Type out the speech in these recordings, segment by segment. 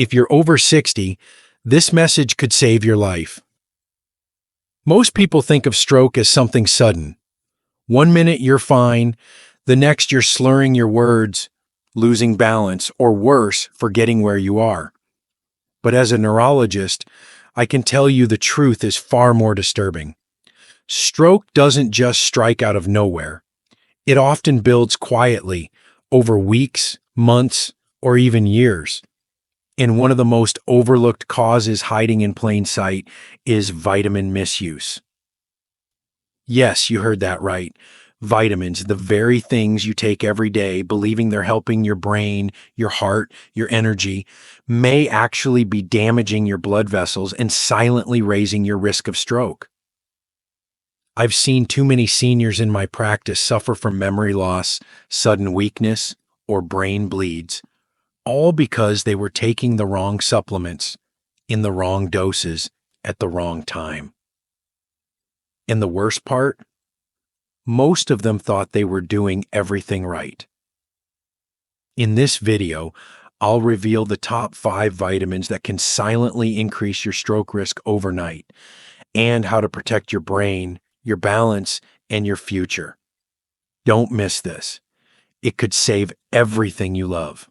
If you're over 60, this message could save your life. Most people think of stroke as something sudden. One minute you're fine, the next you're slurring your words, losing balance, or worse, forgetting where you are. But as a neurologist, I can tell you the truth is far more disturbing. Stroke doesn't just strike out of nowhere. It often builds quietly, over weeks, months, or even years. And one of the most overlooked causes hiding in plain sight is vitamin misuse. Yes, you heard that right. Vitamins, the very things you take every day, believing they're helping your brain, your heart, your energy, may actually be damaging your blood vessels and silently raising your risk of stroke. I've seen too many seniors in my practice suffer from memory loss, sudden weakness, or brain bleeds, all because they were taking the wrong supplements in the wrong doses at the wrong time. And the worst part? Most of them thought they were doing everything right. In this video, I'll reveal the top 5 vitamins that can silently increase your stroke risk overnight, and how to protect your brain, your balance, and your future. Don't miss this. It could save everything you love.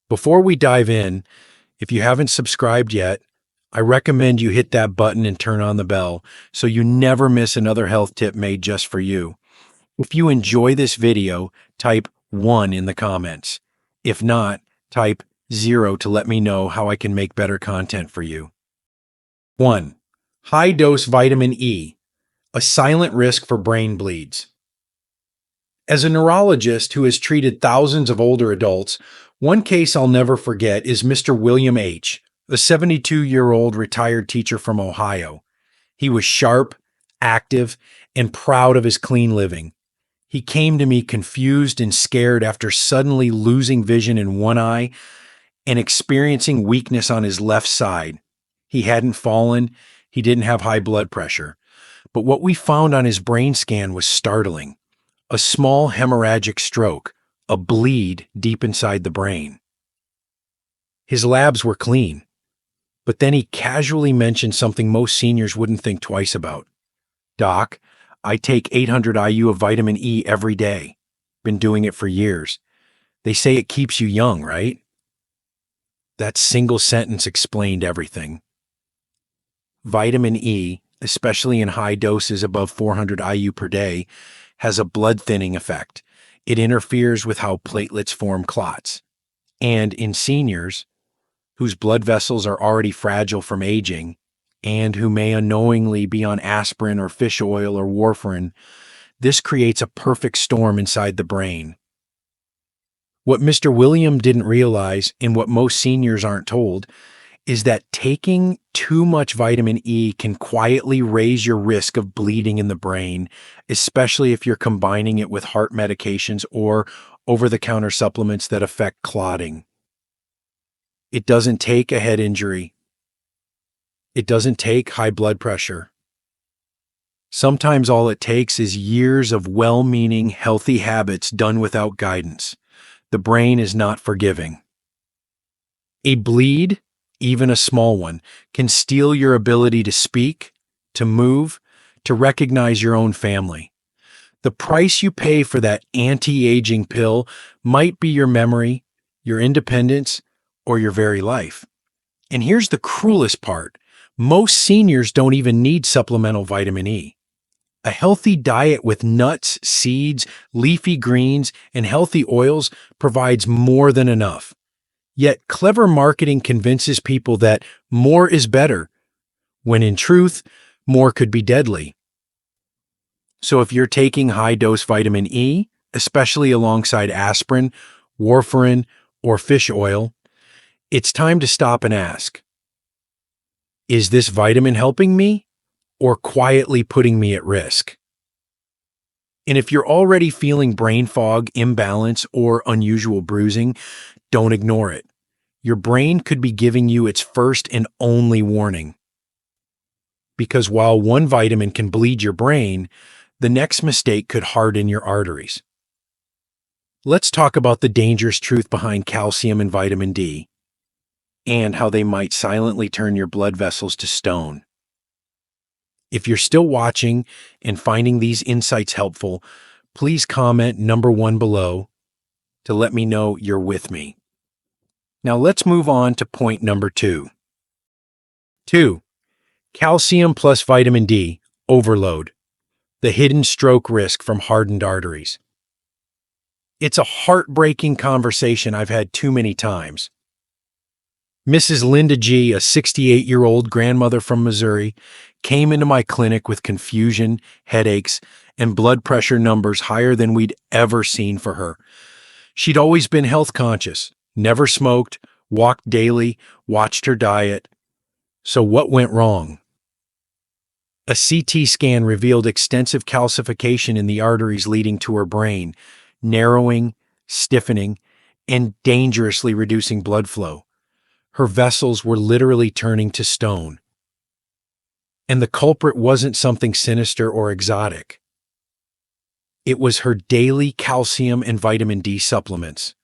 Before we dive in, if you haven't subscribed yet, I recommend you hit that button and turn on the bell so you never miss another health tip made just for you. If you enjoy this video, type 1 in the comments. If not, type 0 to let me know how I can make better content for you. 1. High-dose vitamin E, a silent risk for brain bleeds. As a neurologist who has treated thousands of older adults, one case I'll never forget is Mr. William H., a 72-year-old retired teacher from Ohio. He was sharp, active, and proud of his clean living. He came to me confused and scared after suddenly losing vision in one eye and experiencing weakness on his left side. He hadn't fallen, he didn't have high blood pressure. But what we found on his brain scan was startling. A small hemorrhagic stroke, a bleed deep inside the brain. His labs were clean, but then he casually mentioned something most seniors wouldn't think twice about. "Doc, I take 800 IU of vitamin E every day. Been doing it for years. They say it keeps you young, right?" That single sentence explained everything. Vitamin E, especially in high doses above 400 IU per day, has a blood thinning effect. It interferes with how platelets form clots. And in seniors, whose blood vessels are already fragile from aging, and who may unknowingly be on aspirin or fish oil or warfarin, this creates a perfect storm inside the brain. What Mr. William didn't realize, and what most seniors aren't told, is that taking too much vitamin E can quietly raise your risk of bleeding in the brain, especially if you're combining it with heart medications or over-the-counter supplements that affect clotting. It doesn't take a head injury. It doesn't take high blood pressure. Sometimes all it takes is years of well-meaning, healthy habits done without guidance. The brain is not forgiving. A bleed, even a small one, can steal your ability to speak, to move, to recognize your own family. The price you pay for that anti-aging pill might be your memory, your independence, or your very life. And here's the cruelest part. Most seniors don't even need supplemental vitamin E. A healthy diet with nuts, seeds, leafy greens, and healthy oils provides more than enough. Yet clever marketing convinces people that more is better, when in truth, more could be deadly. So if you're taking high-dose vitamin E, especially alongside aspirin, warfarin, or fish oil, it's time to stop and ask, is this vitamin helping me or quietly putting me at risk? And if you're already feeling brain fog, imbalance, or unusual bruising, don't ignore it. Your brain could be giving you its first and only warning. Because while one vitamin can bleed your brain, the next mistake could harden your arteries. Let's talk about the dangerous truth behind calcium and vitamin D. and how they might silently turn your blood vessels to stone. If you're still watching and finding these insights helpful, please comment number 1 below to let me know you're with me. Now let's move on to point number 2. 2. Calcium plus vitamin D overload. The hidden stroke risk from hardened arteries. It's a heartbreaking conversation I've had too many times. Mrs. Linda G., a 68-year-old grandmother from Missouri, came into my clinic with confusion, headaches, and blood pressure numbers higher than we'd ever seen for her. She'd always been health conscious, never smoked, walked daily, watched her diet. So what went wrong? A CT scan revealed extensive calcification in the arteries leading to her brain, narrowing, stiffening, and dangerously reducing blood flow. Her vessels were literally turning to stone. And the culprit wasn't something sinister or exotic. It was her daily calcium and vitamin D supplements.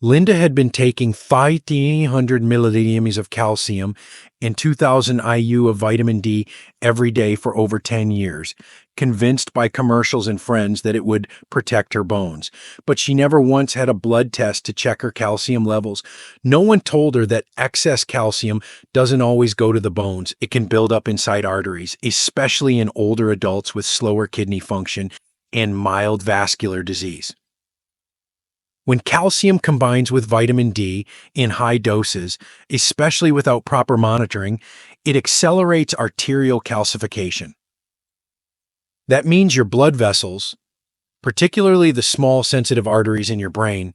Linda had been taking 500 milliliters of calcium and 2,000 IU of vitamin D every day for over 10 years, convinced by commercials and friends that it would protect her bones. But she never once had a blood test to check her calcium levels. No one told her that excess calcium doesn't always go to the bones. It can build up inside arteries, especially in older adults with slower kidney function and mild vascular disease. When calcium combines with vitamin D in high doses, especially without proper monitoring, it accelerates arterial calcification. That means your blood vessels, particularly the small sensitive arteries in your brain,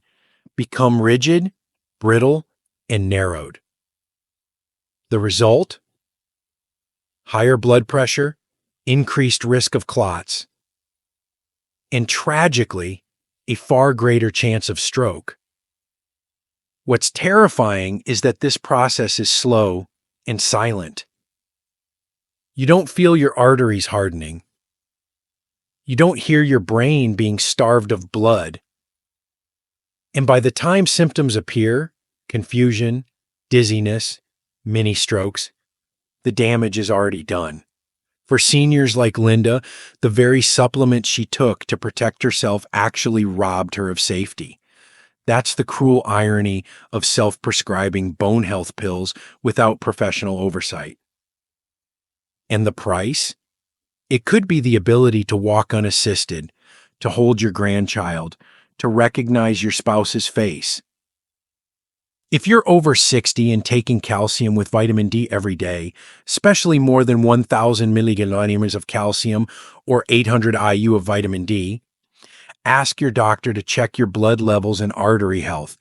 become rigid, brittle, and narrowed. The result? Higher blood pressure, increased risk of clots, and tragically, a far greater chance of stroke. What's terrifying is that this process is slow and silent. You don't feel your arteries hardening. You don't hear your brain being starved of blood. And by the time symptoms appear, confusion, dizziness, mini strokes, the damage is already done. For seniors like Linda, the very supplement she took to protect herself actually robbed her of safety. That's the cruel irony of self-prescribing bone health pills without professional oversight. And the price? It could be the ability to walk unassisted, to hold your grandchild, to recognize your spouse's face. If you're over 60 and taking calcium with vitamin D every day, especially more than 1,000 milligrams of calcium or 800 IU of vitamin D, ask your doctor to check your blood levels and artery health,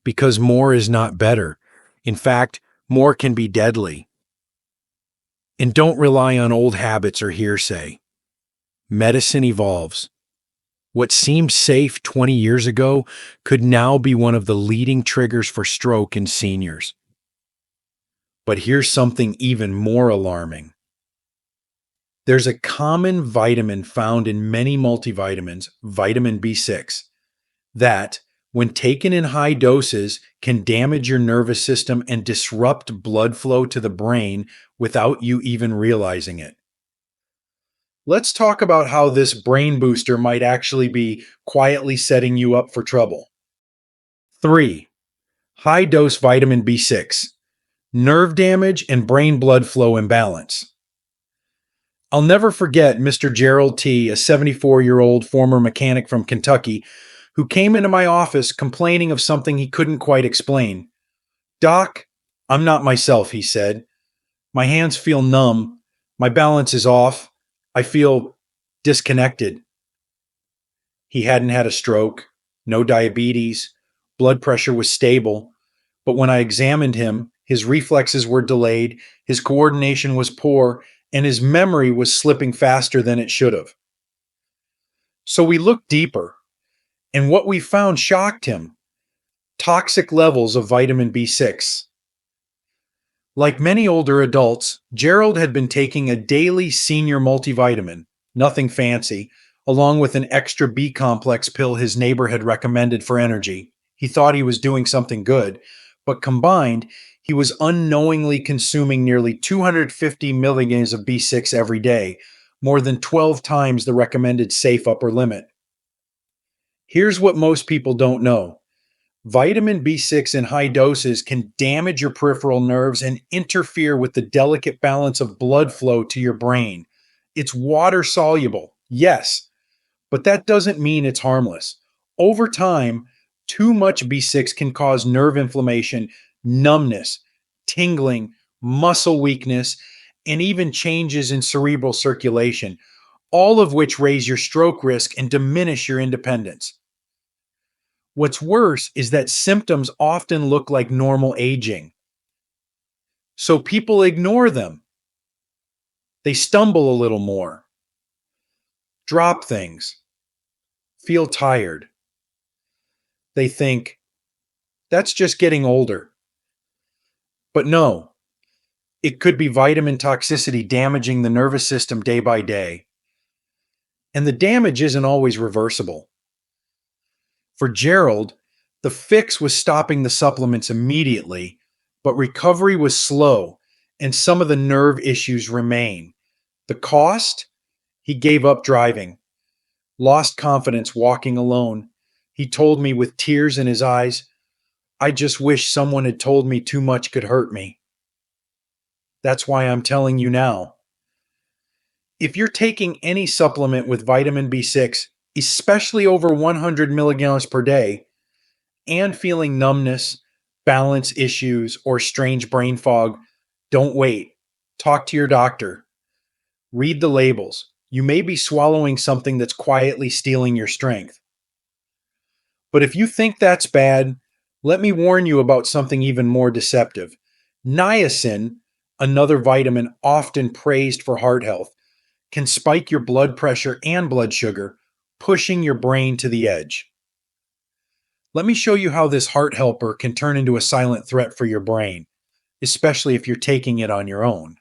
because more is not better. In fact, more can be deadly. And don't rely on old habits or hearsay. Medicine evolves. What seemed safe 20 years ago could now be one of the leading triggers for stroke in seniors. But here's something even more alarming. There's a common vitamin found in many multivitamins, vitamin B6, that, when taken in high doses, can damage your nervous system and disrupt blood flow to the brain without you even realizing it. Let's talk about how this brain booster might actually be quietly setting you up for trouble. 3. High-dose vitamin B6. Nerve damage and brain blood flow imbalance. I'll never forget Mr. Gerald T., a 74-year-old former mechanic from Kentucky, who came into my office complaining of something he couldn't quite explain. "Doc, I'm not myself," he said. "My hands feel numb. My balance is off. I feel disconnected." He hadn't had a stroke, no diabetes, blood pressure was stable, but when I examined him, his reflexes were delayed, his coordination was poor, and his memory was slipping faster than it should have. So we looked deeper, and what we found shocked him: toxic levels of vitamin B6. Like many older adults, Gerald had been taking a daily senior multivitamin, nothing fancy, along with an extra B-complex pill his neighbor had recommended for energy. He thought he was doing something good, but combined, he was unknowingly consuming nearly 250 milligrams of B6 every day, more than 12 times the recommended safe upper limit. Here's what most people don't know. Vitamin B6 in high doses can damage your peripheral nerves and interfere with the delicate balance of blood flow to your brain. It's water soluble, yes, but that doesn't mean it's harmless. Over time, too much B6 can cause nerve inflammation, numbness, tingling, muscle weakness, and even changes in cerebral circulation, all of which raise your stroke risk and diminish your independence. What's worse is that symptoms often look like normal aging. So people ignore them. They stumble a little more, drop things, feel tired. They think, that's just getting older. But no, it could be vitamin toxicity damaging the nervous system day by day. And the damage isn't always reversible. For Gerald, the fix was stopping the supplements immediately, but recovery was slow and some of the nerve issues remain. The cost? He gave up driving, lost confidence walking alone. He told me with tears in his eyes, I just wish someone had told me too much could hurt me. That's why I'm telling you now. If you're taking any supplement with vitamin B6, especially over 100 milligrams per day, and feeling numbness, balance issues, or strange brain fog, don't wait. Talk to your doctor. Read the labels. You may be swallowing something that's quietly stealing your strength. But if you think that's bad, let me warn you about something even more deceptive. Niacin, another vitamin often praised for heart health, can spike your blood pressure and blood sugar, pushing your brain to the edge. Let me show you how this heart helper can turn into a silent threat for your brain, especially if you're taking it on your own.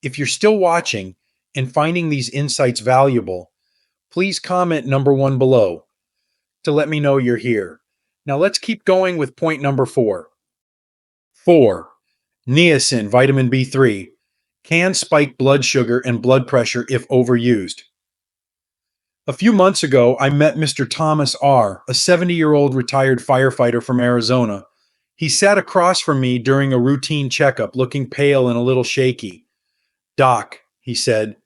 If you're still watching and finding these insights valuable, please comment number 1 below to let me know you're here. Now let's keep going with point number 4. 4. Niacin, vitamin B3, can spike blood sugar and blood pressure if overused. A few months ago, I met Mr. Thomas R., a 70-year-old retired firefighter from Arizona. He sat across from me during a routine checkup, looking pale and a little shaky. Doc, he said,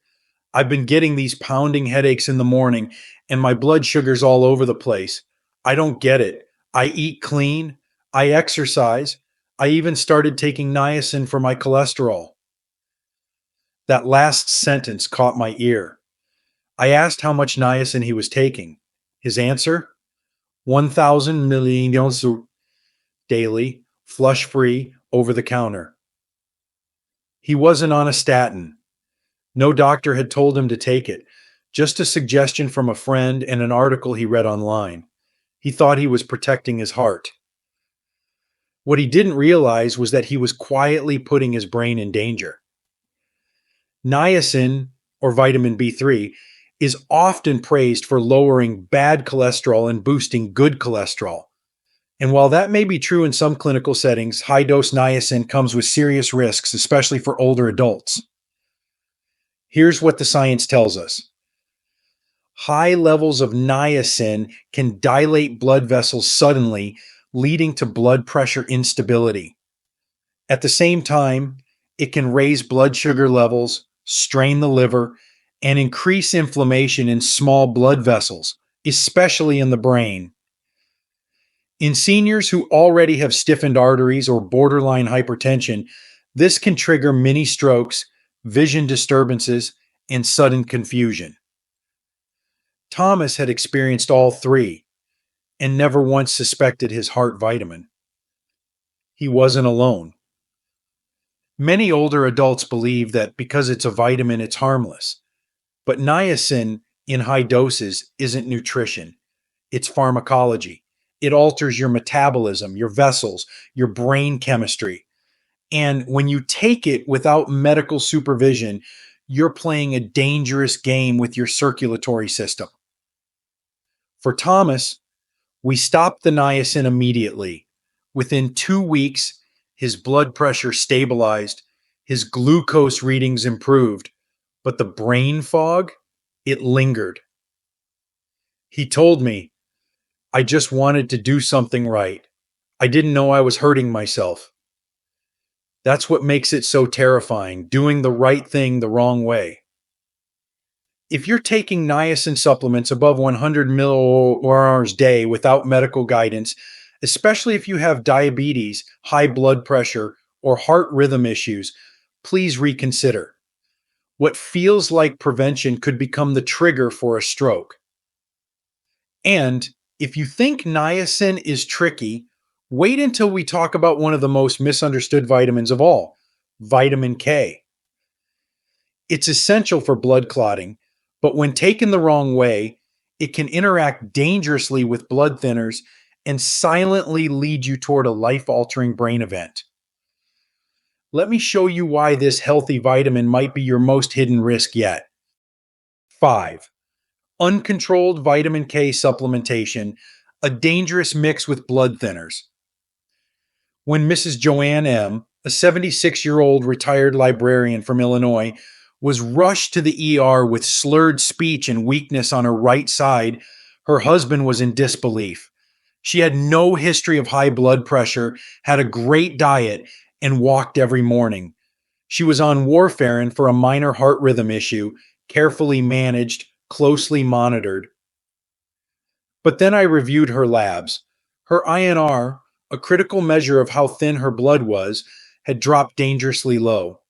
I've been getting these pounding headaches in the morning, and my blood sugar's all over the place. I don't get it. I eat clean. I exercise. I even started taking niacin for my cholesterol. That last sentence caught my ear. I asked how much niacin he was taking. His answer? 1,000 milligrams daily, flush-free, over the counter. He wasn't on a statin. No doctor had told him to take it, just a suggestion from a friend and an article he read online. He thought he was protecting his heart. What he didn't realize was that he was quietly putting his brain in danger. Niacin, or vitamin B3, is often praised for lowering bad cholesterol and boosting good cholesterol. And while that may be true in some clinical settings, high-dose niacin comes with serious risks, especially for older adults. Here's what the science tells us. High levels of niacin can dilate blood vessels suddenly, leading to blood pressure instability. At the same time, it can raise blood sugar levels, strain the liver, and increase inflammation in small blood vessels, especially in the brain. In seniors who already have stiffened arteries or borderline hypertension, this can trigger mini strokes, vision disturbances, and sudden confusion. Thomas had experienced all three and never once suspected his heart vitamin. He wasn't alone. Many older adults believe that because it's a vitamin, it's harmless. But niacin in high doses isn't nutrition. It's pharmacology. It alters your metabolism, your vessels, your brain chemistry. And when you take it without medical supervision, you're playing a dangerous game with your circulatory system. For Thomas, we stopped the niacin immediately. Within 2 weeks, his blood pressure stabilized, his glucose readings improved, but the brain fog, it lingered. He told me, I just wanted to do something right. I didn't know I was hurting myself. That's what makes it so terrifying, doing the right thing the wrong way. If you're taking niacin supplements above 100 milliliters a day without medical guidance, especially if you have diabetes, high blood pressure, or heart rhythm issues, please reconsider. What feels like prevention could become the trigger for a stroke. And if you think niacin is tricky, wait until we talk about one of the most misunderstood vitamins of all, vitamin K. It's essential for blood clotting, but when taken the wrong way, it can interact dangerously with blood thinners and silently lead you toward a life-altering brain event. Let me show you why this healthy vitamin might be your most hidden risk yet. 5. Uncontrolled vitamin K supplementation, a dangerous mix with blood thinners. When Mrs. Joanne M., a 76-year-old retired librarian from Illinois, was rushed to the ER with slurred speech and weakness on her right side, her husband was in disbelief. She had no history of high blood pressure, had a great diet, and walked every morning. She was on warfarin for a minor heart rhythm issue, carefully managed, closely monitored. But then I reviewed her labs. Her INR, a critical measure of how thin her blood was, had dropped dangerously low.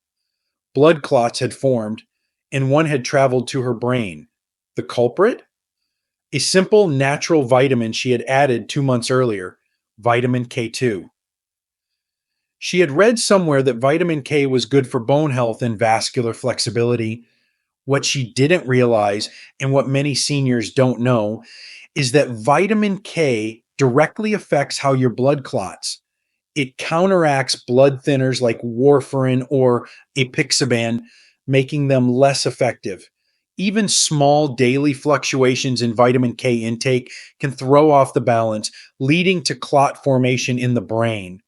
Blood clots had formed, and one had traveled to her brain. The culprit? A simple natural vitamin she had added 2 months earlier, vitamin K2. She had read somewhere that vitamin K was good for bone health and vascular flexibility. What she didn't realize, and what many seniors don't know, is that vitamin K directly affects how your blood clots. It counteracts blood thinners like warfarin or apixaban, making them less effective. Even small daily fluctuations in vitamin K intake can throw off the balance, leading to clot formation in the brain.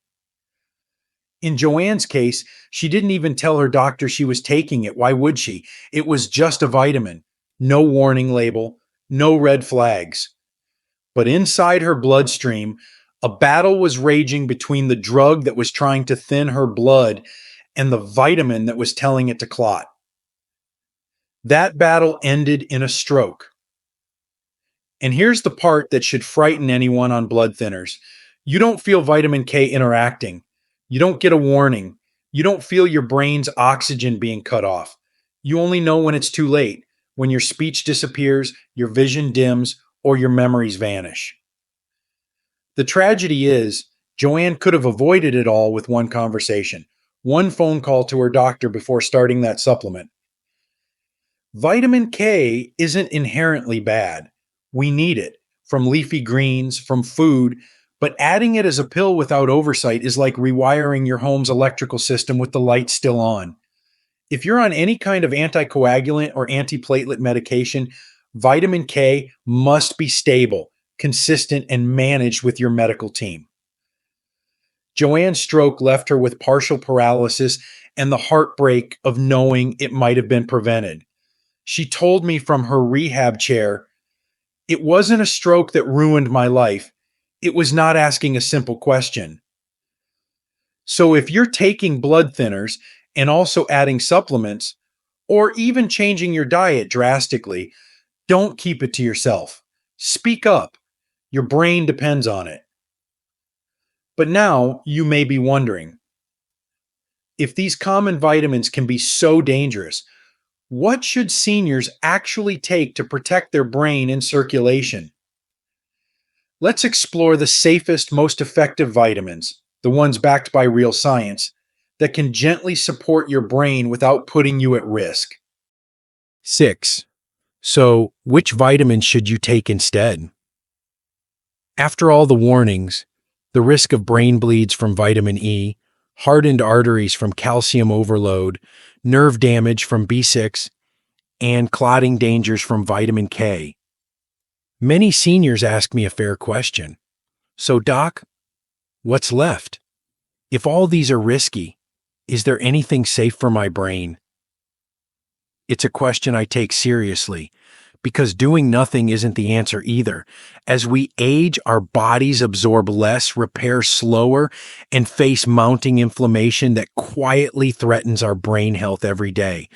In Joanne's case, she didn't even tell her doctor she was taking it. Why would she? It was just a vitamin. No warning label, no red flags. But inside her bloodstream, a battle was raging between the drug that was trying to thin her blood and the vitamin that was telling it to clot. That battle ended in a stroke. And here's the part that should frighten anyone on blood thinners. You don't feel vitamin K interacting. You don't get a warning. You don't feel your brain's oxygen being cut off. You only know when it's too late, when your speech disappears, your vision dims, or your memories vanish. The tragedy is, Joanne could have avoided it all with one conversation, one phone call to her doctor before starting that supplement. Vitamin K isn't inherently bad. We need it from leafy greens, from food, but adding it as a pill without oversight is like rewiring your home's electrical system with the lights still on. If you're on any kind of anticoagulant or antiplatelet medication, vitamin K must be stable, consistent, and managed with your medical team. Joanne's stroke left her with partial paralysis and the heartbreak of knowing it might have been prevented. She told me from her rehab chair, "It wasn't a stroke that ruined my life. It was not asking a simple question." So if you're taking blood thinners and also adding supplements, or even changing your diet drastically, don't keep it to yourself. Speak up. Your brain depends on it. But now you may be wondering, if these common vitamins can be so dangerous, what should seniors actually take to protect their brain and circulation? Let's explore the safest, most effective vitamins, the ones backed by real science, that can gently support your brain without putting you at risk. 6. So, which vitamins should you take instead? After all the warnings, the risk of brain bleeds from vitamin E, hardened arteries from calcium overload, nerve damage from B6, and clotting dangers from vitamin K. Many seniors ask me a fair question. So, Doc, What's left? If all these are risky, is there anything safe for my brain? It's a question I take seriously, because doing nothing isn't the answer either. As we age, our bodies absorb less, repair slower, and face mounting inflammation that quietly threatens our brain health every day.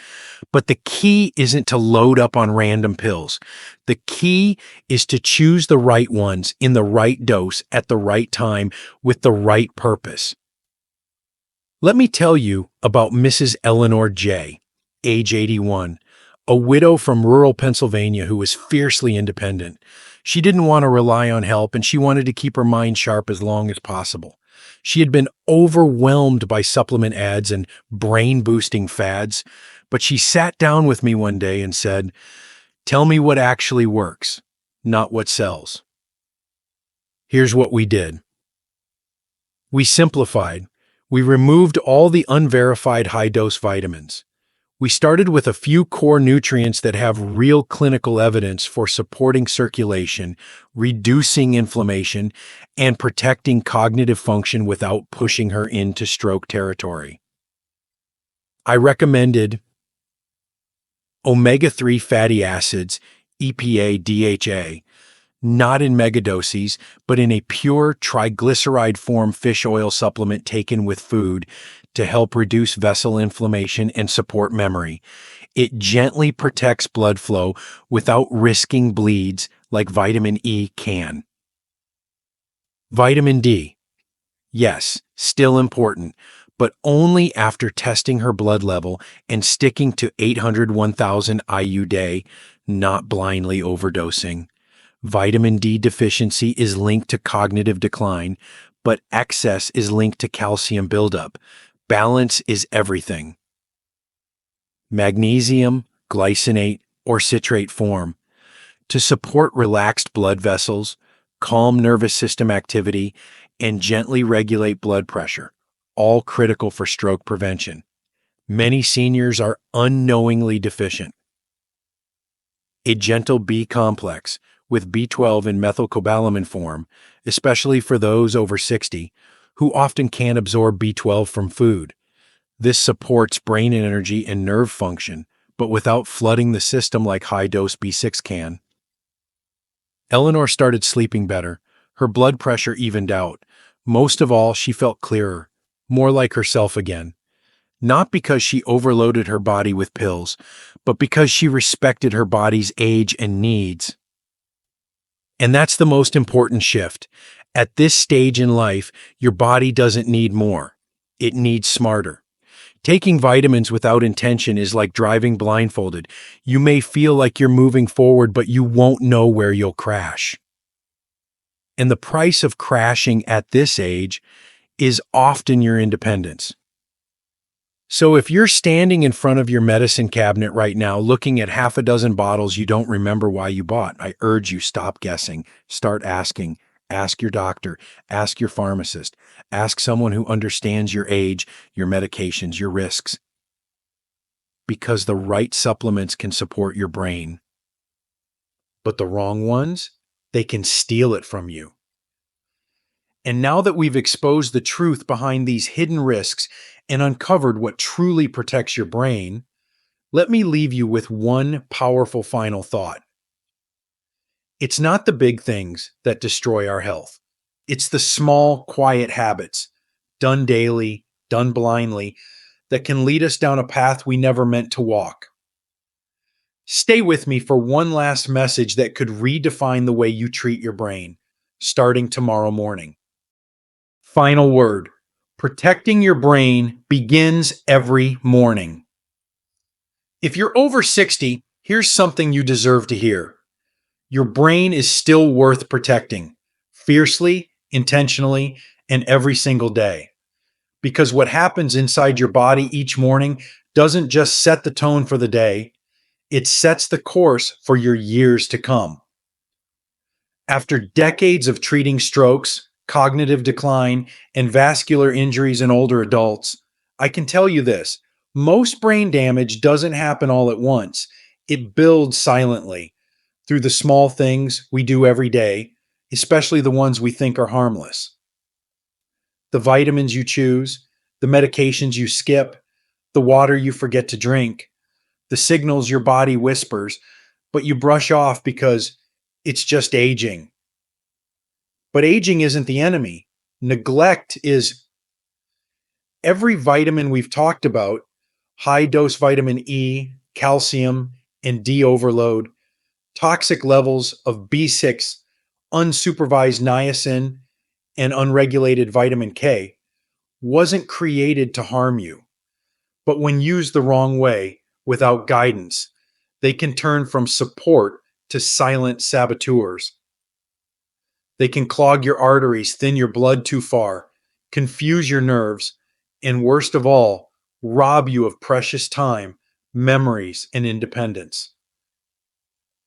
But the key isn't to load up on random pills. The key is to choose the right ones in the right dose at the right time with the right purpose. Let me tell you about Mrs. Eleanor J., age 81, a widow from rural Pennsylvania who was fiercely independent. She didn't want to rely on help, and she wanted to keep her mind sharp as long as possible. She had been overwhelmed by supplement ads and brain-boosting fads, but she sat down with me one day and said, "Tell me what actually works, not what sells." Here's what we did. We simplified. We removed all the unverified high-dose vitamins. We started with a few core nutrients that have real clinical evidence for supporting circulation, reducing inflammation, and protecting cognitive function without pushing her into stroke territory. I recommended omega-3 fatty acids, EPA, DHA, not in megadoses, but in a pure triglyceride form fish oil supplement taken with food to help reduce vessel inflammation and support memory. It gently protects blood flow without risking bleeds like vitamin E can. Vitamin D. Yes, still important, but only after testing her blood level and sticking to 800-1000 IU day, not blindly overdosing. Vitamin D deficiency is linked to cognitive decline, but excess is linked to calcium buildup. Balance is everything. Magnesium, glycinate, or citrate form to support relaxed blood vessels, calm nervous system activity, and gently regulate blood pressure, all critical for stroke prevention. Many seniors are unknowingly deficient. A gentle B complex with B12 in methylcobalamin form, especially for those over 60, who often can't absorb B12 from food. This supports brain energy and nerve function, but without flooding the system like high-dose B6 can. Eleanor started sleeping better. Her blood pressure evened out. Most of all, she felt clearer, more like herself again. Not because she overloaded her body with pills, but because she respected her body's age and needs. And that's the most important shift. At this stage in life, your body doesn't need more. It needs smarter. Taking vitamins without intention is like driving blindfolded. You may feel like you're moving forward, but you won't know where you'll crash. And the price of crashing at this age is often your independence. So if you're standing in front of your medicine cabinet right now looking at half a dozen bottles you don't remember why you bought, I urge you, stop guessing, start asking. Ask your doctor, ask your pharmacist, ask someone who understands your age, your medications, your risks. Because the right supplements can support your brain. But the wrong ones, they can steal it from you. And now that we've exposed the truth behind these hidden risks and uncovered what truly protects your brain, let me leave you with one powerful final thought. It's not the big things that destroy our health. It's the small, quiet habits, done daily, done blindly, that can lead us down a path we never meant to walk. Stay with me for one last message that could redefine the way you treat your brain, starting tomorrow morning. Final word. Protecting your brain begins every morning. If you're over 60, here's something you deserve to hear. Your brain is still worth protecting, fiercely, intentionally, and every single day. Because what happens inside your body each morning doesn't just set the tone for the day, it sets the course for your years to come. After decades of treating strokes, cognitive decline, and vascular injuries in older adults, I can tell you this: most brain damage doesn't happen all at once. It builds silently through the small things we do every day, especially the ones we think are harmless. the vitamins you choose, the medications you skip, the water you forget to drink, the signals your body whispers, but you brush off because it's just aging. But aging isn't the enemy. Neglect is. Every vitamin we've talked about, high dose vitamin E, calcium, and D overload, toxic levels of B6, unsupervised niacin, and unregulated vitamin K, wasn't created to harm you. But when used the wrong way, without guidance, they can turn from support to silent saboteurs. They can clog your arteries, thin your blood too far, confuse your nerves, and worst of all, rob you of precious time, memories, and independence.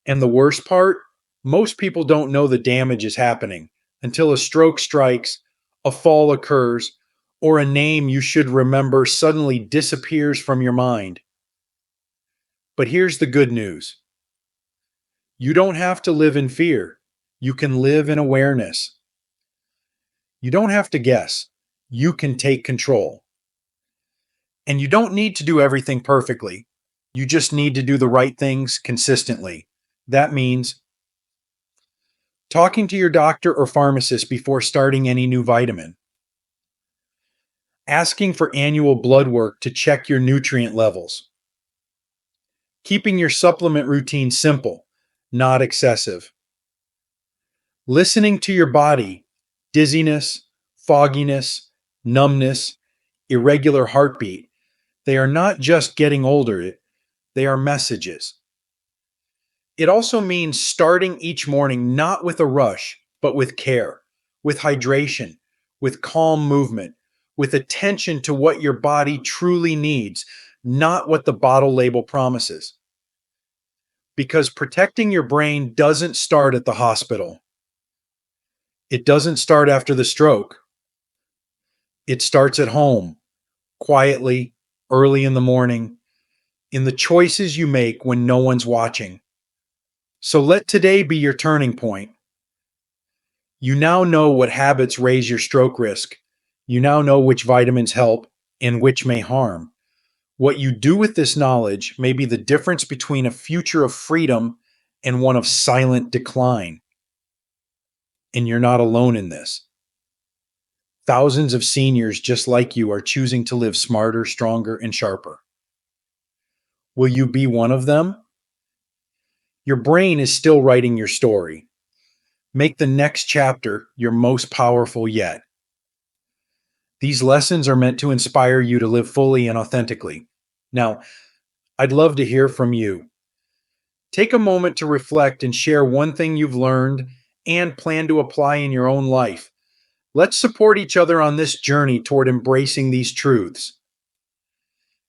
And the worst part? Most people don't know the damage is happening until a stroke strikes, a fall occurs, or a name you should remember suddenly disappears from your mind. But here's the good news. You don't have to live in fear. You can live in awareness. You don't have to guess. You can take control. And you don't need to do everything perfectly. You just need to do the right things consistently. That means talking to your doctor or pharmacist before starting any new vitamin, asking for annual blood work to check your nutrient levels, keeping your supplement routine simple, not excessive, listening to your body, dizziness, fogginess, numbness, irregular heartbeat. They are not just getting older, they are messages. It also means starting each morning not with a rush, but with care, with hydration, with calm movement, with attention to what your body truly needs, not what the bottle label promises. Because protecting your brain doesn't start at the hospital. It doesn't start after the stroke. It starts at home, quietly, early in the morning, in the choices you make when no one's watching. So let today be your turning point. You now know what habits raise your stroke risk. You now know which vitamins help and which may harm. What you do with this knowledge may be the difference between a future of freedom and one of silent decline. And you're not alone in this. Thousands of seniors just like you are choosing to live smarter, stronger, and sharper. Will you be one of them? Your brain is still writing your story. Make the next chapter your most powerful yet. These lessons are meant to inspire you to live fully and authentically. Now, I'd love to hear from you. Take a moment to reflect and share one thing you've learned and plan to apply in your own life. Let's support each other on this journey toward embracing these truths.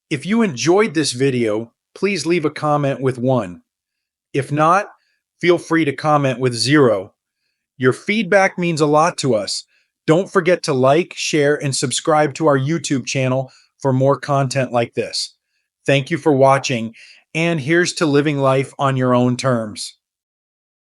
If you enjoyed this video, please leave a comment with 1. If not, feel free to comment with 0. Your feedback means a lot to us. Don't forget to like, share, and subscribe to our YouTube channel for more content like this. Thank you for watching, and here's to living life on your own terms.